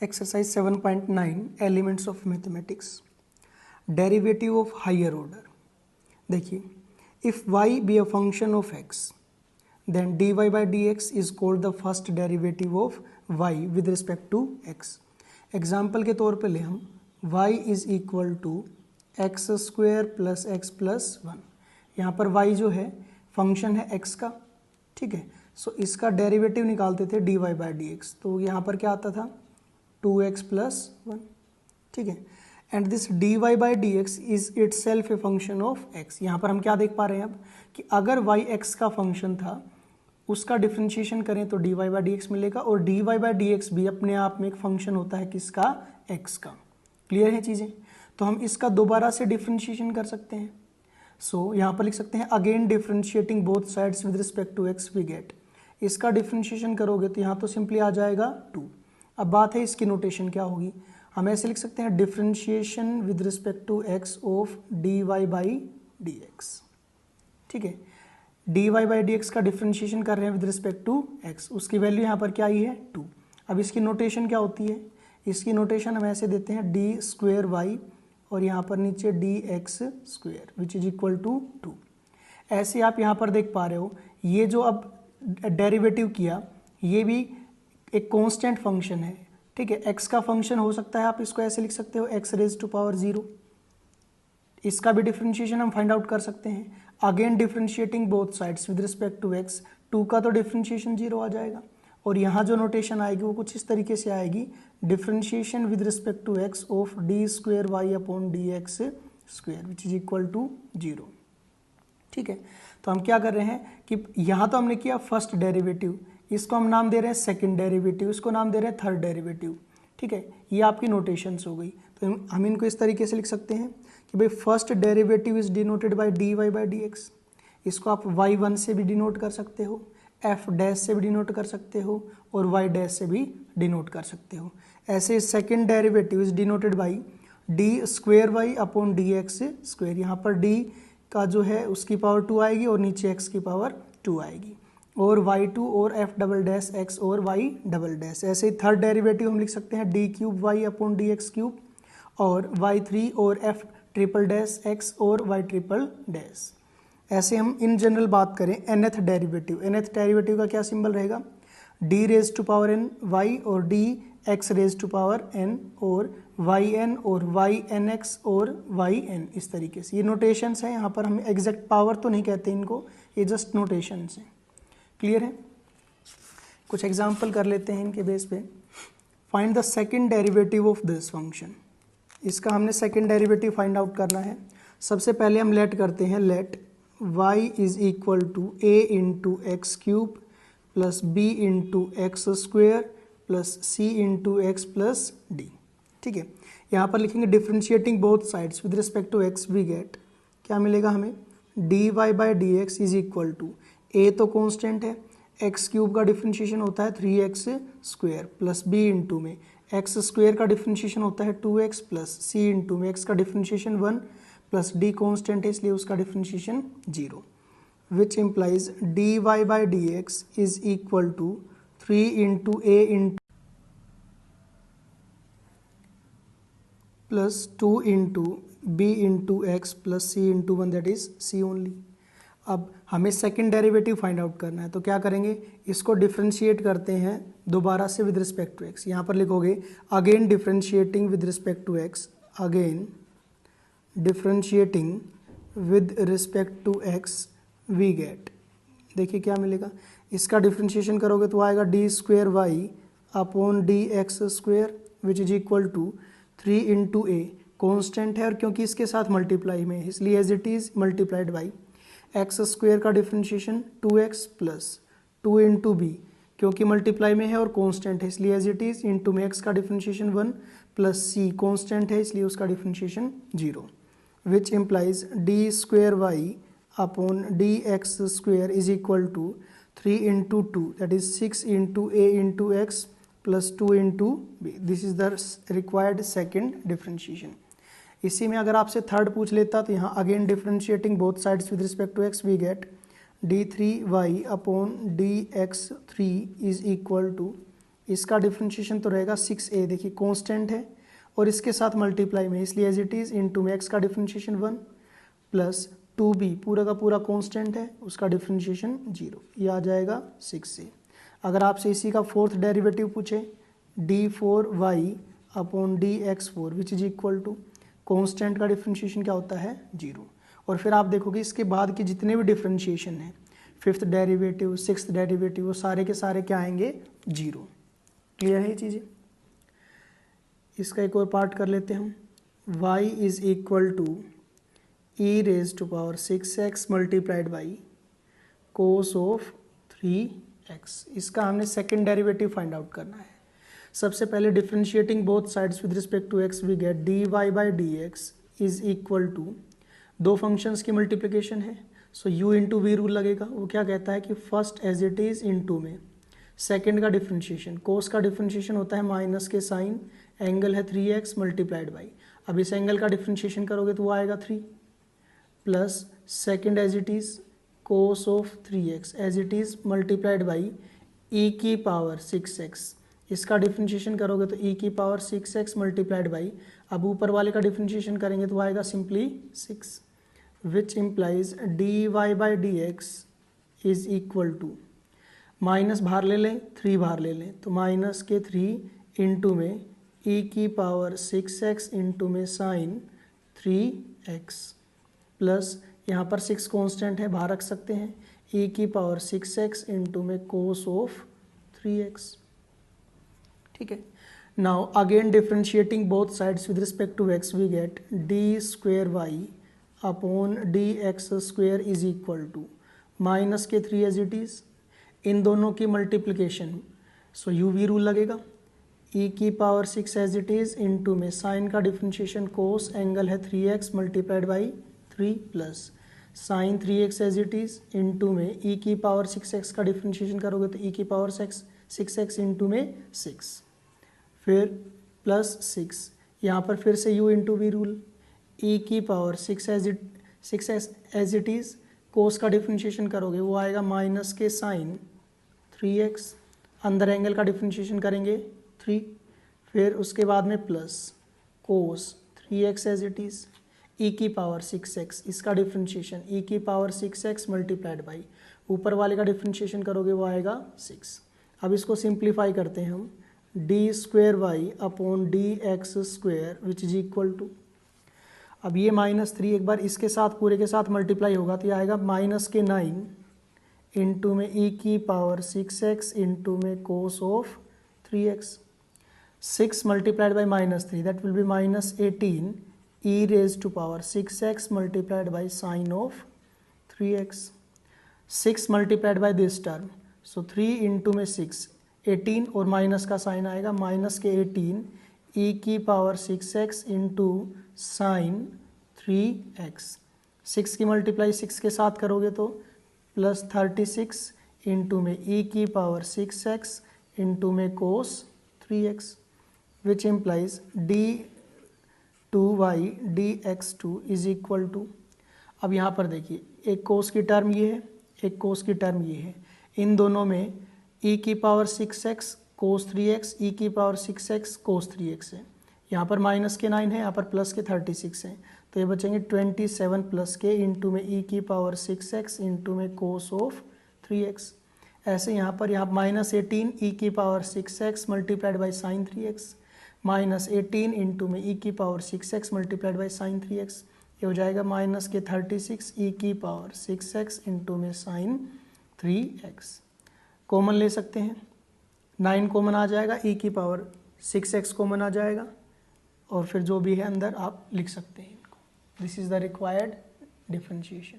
Exercise 7.9 Elements of Mathematics. Derivative of higher order. देखिए, if y be a function of x, then dy by dx is called the first derivative of y with respect to x. Example के तौर पे ले हम y is equal to x square plus x plus one. यहाँ पर y जो है function है x का, ठीक है. सो इसका डेरिवेटिव निकालते थे dy बाई डी एक्स, तो यहाँ पर क्या आता था 2x प्लस वन, ठीक है. And this dy by d x is it self a function of x. यहाँ पर हम क्या देख पा रहे हैं अब कि अगर y x का फंक्शन था, उसका डिफ्रेंशिएशन करें तो dy बाई डी एक्स मिलेगा, और dy बाई डी एक्स भी अपने आप में एक फंक्शन होता है किसका, x का. क्लियर है चीज़ें. तो हम इसका दोबारा से डिफ्रेंशिएशन कर सकते हैं. सो यहाँ पर लिख सकते हैं again differentiating both sides with respect to x we get. इसका डिफ्रेंशिएशन करोगे तो यहाँ तो सिंपली आ जाएगा 2. अब बात है इसकी नोटेशन क्या होगी. हम ऐसे लिख सकते हैं differentiation with respect to x of dy by d x, ठीक है. dy बाई डी एक्स का डिफ्रेंशिएशन कर रहे हैं विद रिस्पेक्ट टू x, उसकी वैल्यू यहाँ पर क्या आई है 2. अब इसकी नोटेशन क्या होती है, इसकी नोटेशन हम ऐसे देते हैं डी स्क्वेयर वाई और यहाँ पर नीचे d x square which is equal to 2. ऐसे आप यहाँ पर देख पा रहे हो, ये जो अब डेरिवेटिव किया ये भी एक कांस्टेंट फंक्शन है, ठीक है. x का फंक्शन हो सकता है, आप इसको ऐसे लिख सकते हो x रेज टू पावर 0. इसका भी डिफ्रेंशिएशन हम फाइंड आउट कर सकते हैं. Again differentiating both sides with respect to x, 2 का तो डिफ्रेंशिएशन 0 आ जाएगा. और यहाँ जो नोटेशन आएगी वो कुछ इस तरीके से आएगी, differentiation with respect to x of d square Y upon D x square which is equal to 0, ठीक है. तो हम क्या कर रहे हैं कि यहाँ तो हमने किया फर्स्ट डेरिवेटिव, इसको हम नाम दे रहे हैं सेकंड डेरिवेटिव, इसको नाम दे रहे हैं थर्ड डेरिवेटिव, ठीक है. ये आपकी नोटेशंस हो गई. तो हम इनको इस तरीके से लिख सकते हैं कि भाई first derivative is denoted by d y by d x. इसको आप y1 से भी डिनोट कर सकते हो, f डैश से भी डिनोट कर सकते हो और y डैश से भी डिनोट कर सकते हो. ऐसे second derivative is denoted by d square Y upon D x square. यहाँ पर d का जो है उसकी पावर 2 आएगी और नीचे x की पावर 2 आएगी, और y2 और f डबल डैश x और y डबल डैश. ऐसे ही थर्ड डेरिवेटिव हम लिख सकते हैं d cube y upon D x cube और y3 और f ट्रिपल डैश x और y ट्रिपल डैश. ऐसे हम इन जनरल बात करें nth डेरिवेटिव, nth डेरिवेटिव का क्या सिंबल रहेगा, d raise to power n y और d x raise to power n और yn और ynx और yn. इस तरीके से ये नोटेशंस हैं. यहाँ पर हम एग्जैक्ट पावर तो नहीं कहते इनको, ये जस्ट नोटेशंस हैं. क्लियर है. कुछ एग्जांपल कर लेते हैं इनके बेस पे. Find the second derivative of this function. इसका हमने सेकंड डेरिवेटिव फाइंड आउट करना है. सबसे पहले हम लेट करते हैं, let y is equal to a into x cube plus b into x square plus c into x plus d, ठीक है. यहाँ पर लिखेंगे differentiating both sides with respect to x we get क्या मिलेगा हमें, dy by d x is equal to a तो constant है, एक्स क्यूब का डिफ्रेंशिएशन होता है 3x square plus b into में एक्स स्क्वेयर का डिफ्रेंशिएशन होता है 2x प्लस c इंटू में एक्स का डिफ्रेंशिएशन 1 प्लस d कांस्टेंट है इसलिए उसका differentiation 0, which implies dy by d x is equal to 3 into a into plus 2 into b into x plus c into 1 that is c only. अब हमें second derivative find out करना है, तो क्या करेंगे, इसको डिफ्रेंशिएट करते हैं दोबारा से विद रिस्पेक्ट टू x. यहाँ पर लिखोगे again differentiating with respect to x, again differentiating with respect to x we get. देखिए क्या मिलेगा, इसका डिफ्रेंशिएशन करोगे तो आएगा D square Y upon D x square which is equal to 3 into A. Constant है और क्योंकि इसके साथ मल्टीप्लाई में है इसलिए as it is multiplied by X square का differentiation 2x plus 2 into B, क्योंकि मल्टीप्लाई में है और कांस्टेंट है इसलिए एज इट इज, इंटू में x का डिफ्रेंशिएशन 1 प्लस c कांस्टेंट है इसलिए उसका differentiation 0, which implies d square Y upon D x square is equal to 3 into 2 that is 6 into a into x plus 2 into b. This is the required second differentiation. इसी में अगर आपसे third पूछ लेता तो यहाँ again differentiating both sides with respect to x we gate d3y upon dx3 is equal to इसका differentiation तो रहेगा 6a, देखिए कांस्टेंट है और इसके साथ मल्टीप्लाई में, इसलिए एज इट इज़ इनटू में x का डिफ्रेंशिएशन 1 प्लस 2b पूरा का पूरा कांस्टेंट है, उसका डिफ्रेंशिएशन 0, ये आ जाएगा 6a। अगर आपसे इसी का फोर्थ डेरिवेटिव पूछे d4y upon dx4 which is equal to constant का डिफ्रेंशिएशन क्या होता है 0, और फिर आप देखोगे इसके बाद के जितने भी डिफ्रेंशिएशन हैं, फिफ्थ डेरिवेटिव, सिक्स्थ डेरिवेटिव, वो सारे के सारे क्या आएंगे 0। क्लियर है ये चीज़ें। इसका एक और पार्ट कर लेते हैं हम। y is equal to e raise to power 6x multiplied by cos of 3x। इसका हमने सेकेंड डेरिवेटिव फाइंड आउट करना है। सबसे पहले differentiating both sides with respect to x we get dy by dx is equal to, दो functions की multiplication है, so u into v rule लगेगा। वो क्या कहता है कि first as it is into में सेकेंड का डिफ्रेंशिएशन, कोस का डिफ्रेंशिएशन होता है माइनस के साइन, एंगल है 3x मल्टीप्लाइड बाई, अब इस एंगल का डिफ्रेंशिएशन करोगे तो वो आएगा 3 plus second as it is cos of 3x as it is multiplied by e की पावर 6x, इसका डिफ्रेंशिएशन करोगे तो e की पावर 6x मल्टीप्लाइड बाई, अब ऊपर वाले का डिफ्रेंशिएशन करेंगे तो आएगा simply 6, which implies dy by dx is equal to, minus बाहर ले लें 3 बाहर ले लें तो माइनस के 3 इंटू में e की पावर 6x इंटू में साइन 3x प्लस यहाँ पर 6 कांस्टेंट है बाहर रख सकते हैं, e की पावर 6x इंटू में कोस ऑफ 3x। ठीक है। Now again differentiating both sides with respect to x we get d square Y upon D x square is equal to minus के 3 एज इट इज, इन दोनों की multiplication, so u v rule लगेगा, e की power 6 as it is into में sine का differentiation cos, angle है 3x multiplied by 3 plus sine 3x as it is into में e की पावर 6x का डिफ्रेंशिएशन करोगे तो e की पावर 6x इंटू में 6 फिर प्लस 6, यहाँ पर फिर से u into v rule, e की power 6 as it is cos का डिफ्रेंशिएशन करोगे वो आएगा माइनस के साइन 3x, अंदर एंगल का डिफ्रेंशिएशन करेंगे 3, फिर उसके बाद में plus cos 3x as it is e की पावर 6x, इसका डिफ्रेंशिएशन e की पावर 6x मल्टीप्लाइड बाई, ऊपर वाले का डिफ्रेंशिएशन करोगे वो आएगा 6। अब इसको सिंप्लीफाई करते हैं हम, d square Y upon D x square which is equal to, अब ये -3 एक बार इसके साथ पूरे के साथ मल्टीप्लाई होगा तो ये आएगा माइनस के 9 इंटू में e की पावर 6x इंटू में cos of 3x, 6 multiplied by -3 that will be -18 e raise to power 6x multiplied by sine of 3x, 6 multiplied by this term, so 3 into में 6 18 और माइनस का sign आएगा minus के 18 e की power 6x into sine 3x, 6 की multiply 6 के साथ करोगे तो प्लस 36 इंटू में e की पावर 6x इंटू में cos 3x which implies d2y dx2 is equal to, अब यहाँ पर देखिए एक कोस की टर्म ये है, एक कोस की टर्म ये है, इन दोनों में e की पावर 6x कोस 3x, e की पावर 6x कोस 3x है, यहाँ पर माइनस के 9 है, यहाँ पर प्लस के 36 है, तो ये बचेंगे 27 प्लस के इंटू में e की पावर 6x इंटू में कोस ऑफ 3x। ऐसे यहाँ पर -18 e की power 6x multiplied by sign 3x, -18 into में e की power 6x multiplied by sign 3x, ये हो जाएगा माइनस के 36 e की पावर 6x इंटू में साइन 3x। कॉमन ले सकते हैं, 9 कॉमन आ जाएगा, e की पावर 6x कॉमन आ जाएगा और फिर जो भी है अंदर आप लिख सकते हैं इनको। This is the required differentiation.